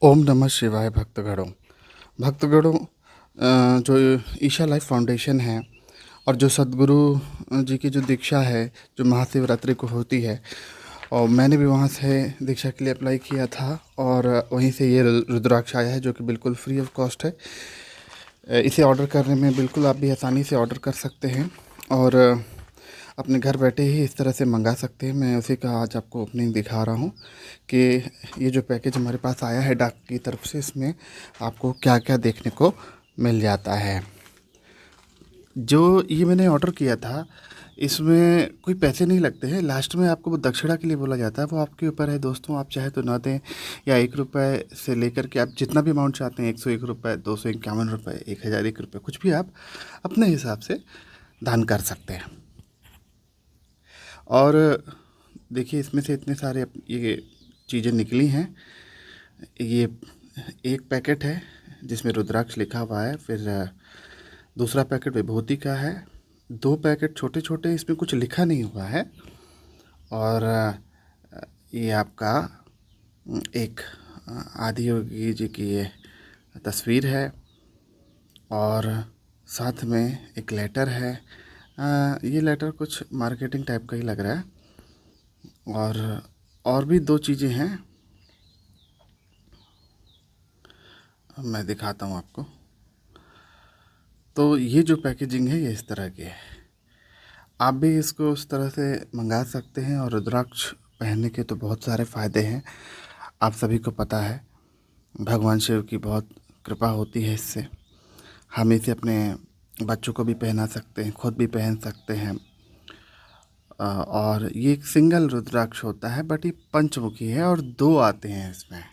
ओम नमः शिवाय भक्तगणों। भक्तगणों, जो ईशा लाइफ फाउंडेशन है और जो सद्गुरु जी की जो दीक्षा है, जो महाशिवरात्रि को होती है, और मैंने भी वहाँ से दीक्षा के लिए अप्लाई किया था और वहीं से ये रुद्राक्ष आया है जो कि बिल्कुल फ्री ऑफ कॉस्ट है। इसे ऑर्डर करने में बिल्कुल आप भी आसानी से ऑर्डर कर सकते हैं और अपने घर बैठे ही इस तरह से मंगा सकते हैं। मैं उसी का आज आपको ओपनिंग दिखा रहा हूँ कि ये जो पैकेज हमारे पास आया है डाक की तरफ से, इसमें आपको क्या क्या देखने को मिल जाता है। जो ये मैंने ऑर्डर किया था, इसमें कोई पैसे नहीं लगते हैं। लास्ट में आपको वो दक्षिणा के लिए बोला जाता है, वो आपके ऊपर है दोस्तों। आप चाहे तो ना दें, या 1 रुपये से लेकर के आप जितना भी अमाउंट चाहते हैं, 101 रुपये, 251 रुपये, 1001 रुपये, कुछ भी आप अपने हिसाब से दान कर सकते हैं। और देखिए, इसमें से इतने सारे ये चीज़ें निकली हैं। ये एक पैकेट है जिसमें रुद्राक्ष लिखा हुआ है, फिर दूसरा पैकेट विभूति का है, 2 पैकेट छोटे छोटे, इसमें कुछ लिखा नहीं हुआ है। और ये आपका एक आदियोगी जी की ये तस्वीर है और साथ में एक लेटर है। ये लेटर कुछ मार्केटिंग टाइप का ही लग रहा है। और भी 2 चीज़ें हैं, मैं दिखाता हूँ आपको। तो ये जो पैकेजिंग है ये इस तरह की है। आप भी इसको उस तरह से मंगा सकते हैं। और रुद्राक्ष पहनने के तो बहुत सारे फ़ायदे हैं, आप सभी को पता है। भगवान शिव की बहुत कृपा होती है इससे। हम इसे अपने बच्चों को भी पहना सकते हैं, खुद भी पहन सकते हैं। और ये एक सिंगल रुद्राक्ष होता है, बट ये पंचमुखी है और 2 आते हैं इसमें।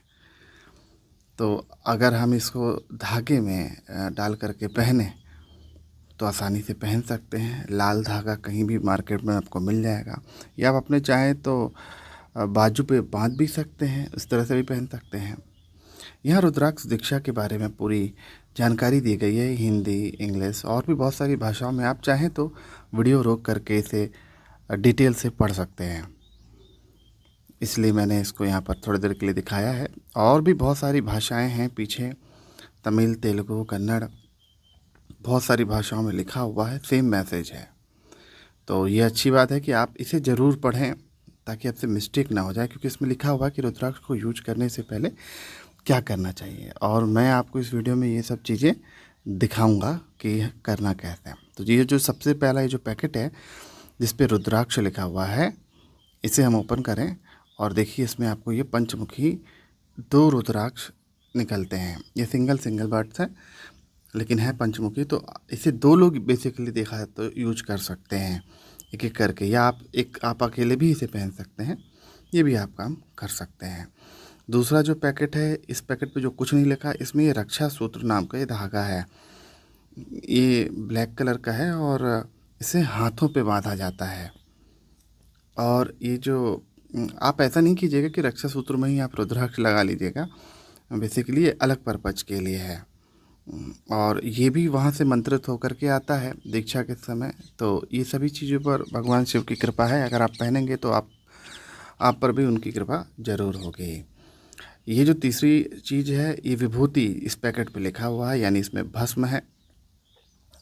तो अगर हम इसको धागे में डाल करके पहने तो आसानी से पहन सकते हैं। लाल धागा कहीं भी मार्केट में आपको मिल जाएगा, या आप अपने चाहें तो बाजू पे बांध भी सकते हैं, उस तरह से भी पहन सकते हैं। यहाँ रुद्राक्ष दीक्षा के बारे में पूरी जानकारी दी गई है, हिंदी, इंग्लिश और भी बहुत सारी भाषाओं में। आप चाहें तो वीडियो रोक करके इसे डिटेल से पढ़ सकते हैं, इसलिए मैंने इसको यहाँ पर थोड़ी देर के लिए दिखाया है। और भी बहुत सारी भाषाएं हैं पीछे, तमिल, तेलुगु, कन्नड़, बहुत सारी भाषाओं में लिखा हुआ है, सेम मैसेज है। तो ये अच्छी बात है कि आप इसे ज़रूर पढ़ें ताकि आपसे मिस्टेक ना हो जाए, क्योंकि इसमें लिखा हुआ है कि रुद्राक्ष को यूज करने से पहले क्या करना चाहिए। और मैं आपको इस वीडियो में ये सब चीज़ें दिखाऊंगा कि करना कैसे है। तो ये जो सबसे पहला ये जो पैकेट है जिस पे रुद्राक्ष लिखा हुआ है, इसे हम ओपन करें और देखिए, इसमें आपको ये पंचमुखी 2 रुद्राक्ष निकलते हैं। ये सिंगल सिंगल बर्ड्स है लेकिन है पंचमुखी। तो इसे 2 लोग बेसिकली देखा है तो यूज कर सकते हैं एक एक करके, या आप अकेले भी इसे पहन सकते हैं, ये भी आप काम कर सकते हैं। दूसरा जो पैकेट है, इस पैकेट पे जो कुछ नहीं लिखा, इसमें ये रक्षा सूत्र नाम का ये धागा है। ये ब्लैक कलर का है और इसे हाथों पे बांधा जाता है। और ये जो आप ऐसा नहीं कीजिएगा कि रक्षा सूत्र में ही आप रुद्राक्ष लगा लीजिएगा, बेसिकली ये अलग पर्पज के लिए है। और ये भी वहाँ से मंत्रित होकर के आता है दीक्षा के समय। तो ये सभी चीज़ों पर भगवान शिव की कृपा है। अगर आप पहनेंगे तो आप पर भी उनकी कृपा ज़रूर होगी। ये जो तीसरी चीज़ है, ये विभूति इस पैकेट पे लिखा हुआ है, यानी इसमें भस्म है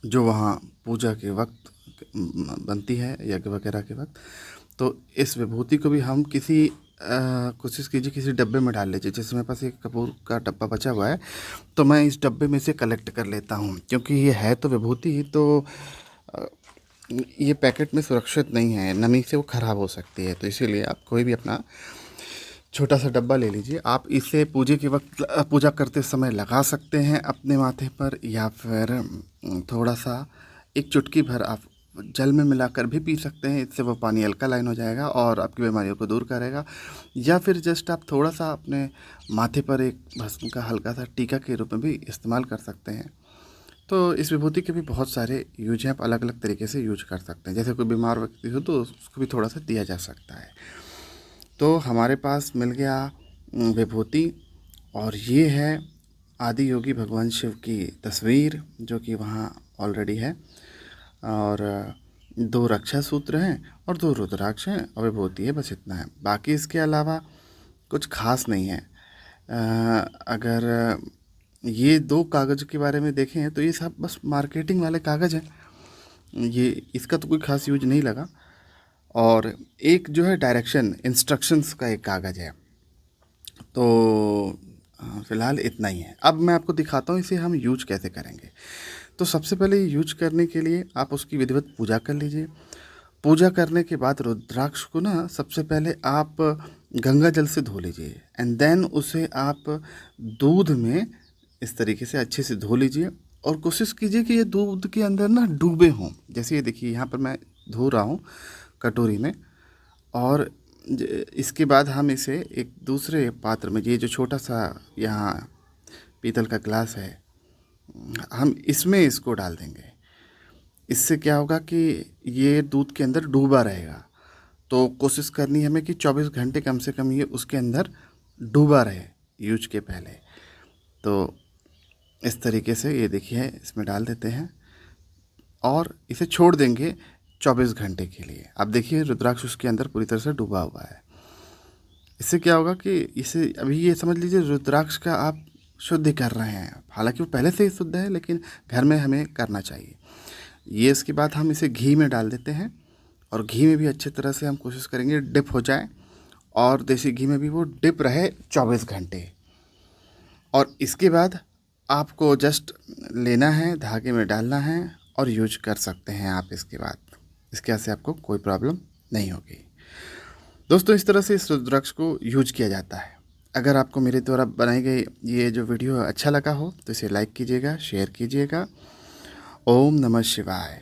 जो वहाँ पूजा के वक्त बनती है, यज्ञ वगैरह के वक्त। तो इस विभूति को भी हम कोशिश कीजिए किसी डब्बे में डाल लीजिए। जैसे मेरे पास एक कपूर का डब्बा बचा हुआ है, तो मैं इस डब्बे में से कलेक्ट कर लेता हूँ, क्योंकि ये है तो विभूति ही, तो ये पैकेट में सुरक्षित नहीं है, नमी से वो ख़राब हो सकती है। तो इसीलिए आप कोई भी अपना छोटा सा डब्बा ले लीजिए। आप इसे पूजे के वक्त, पूजा करते समय लगा सकते हैं अपने माथे पर, या फिर थोड़ा सा एक चुटकी भर आप जल में मिलाकर भी पी सकते हैं। इससे वो पानी अल्कलाइन हो जाएगा और आपकी बीमारियों को दूर करेगा। या फिर जस्ट आप थोड़ा सा अपने माथे पर एक भस्म का हल्का सा टीका के रूप में भी इस्तेमाल कर सकते हैं। तो इस विभूति के भी बहुत सारे यूज हैं, आप अलग अलग तरीके से यूज कर सकते हैं। जैसे कोई बीमार व्यक्ति हो तो उसको भी थोड़ा सा दिया जा सकता है। तो हमारे पास मिल गया विभूति, और ये है आदि योगी भगवान शिव की तस्वीर जो कि वहाँ ऑलरेडी है। और 2 रक्षा सूत्र हैं और 2 रुद्राक्ष हैं और विभूति है, बस इतना है। बाकी इसके अलावा कुछ खास नहीं है। अगर ये 2 कागज़ के बारे में देखें तो ये सब बस मार्केटिंग वाले कागज़ हैं, ये इसका तो कोई ख़ास यूज नहीं लगा। और एक जो है डायरेक्शन इंस्ट्रक्शंस का एक कागज़ है। तो फ़िलहाल इतना ही है। अब मैं आपको दिखाता हूँ इसे हम यूज कैसे करेंगे। तो सबसे पहले यूज करने के लिए आप उसकी विधिवत पूजा कर लीजिए। पूजा करने के बाद रुद्राक्ष को ना सबसे पहले आप गंगा जल से धो लीजिए एंड देन उसे आप दूध में इस तरीके से अच्छे से धो लीजिए और कोशिश कीजिए कि ये दूध के अंदर ना डूबे हों। जैसे ये देखिए यहाँ पर मैं धो रहा हूँ कटोरी में। और इसके बाद हम इसे एक दूसरे पात्र में, ये जो छोटा सा यहाँ पीतल का ग्लास है, हम इसमें इसको डाल देंगे। इससे क्या होगा कि ये दूध के अंदर डूबा रहेगा। तो कोशिश करनी है हमें कि 24 घंटे कम से कम ये उसके अंदर डूबा रहे यूज के पहले। तो इस तरीके से ये देखिए इसमें डाल देते हैं और इसे छोड़ देंगे 24 घंटे के लिए। अब देखिए रुद्राक्ष उसके अंदर पूरी तरह से डूबा हुआ है। इससे क्या होगा कि इसे अभी ये समझ लीजिए रुद्राक्ष का आप शुद्ध कर रहे हैं। हालांकि वो पहले से ही शुद्ध है लेकिन घर में हमें करना चाहिए ये। इसके बाद हम इसे घी में डाल देते हैं और घी में भी अच्छी तरह से हम कोशिश करेंगे डिप हो जाए और देसी घी में भी वो डिप रहे 24 घंटे। और इसके बाद आपको जस्ट लेना है, धागे में डालना है और यूज कर सकते हैं आप। इसके बाद इसके से आपको कोई प्रॉब्लम नहीं होगी। दोस्तों इस तरह से इस रुद्राक्ष को यूज किया जाता है। अगर आपको मेरे द्वारा बनाई गई ये जो वीडियो अच्छा लगा हो तो इसे लाइक कीजिएगा, शेयर कीजिएगा। ओम नमः शिवाय।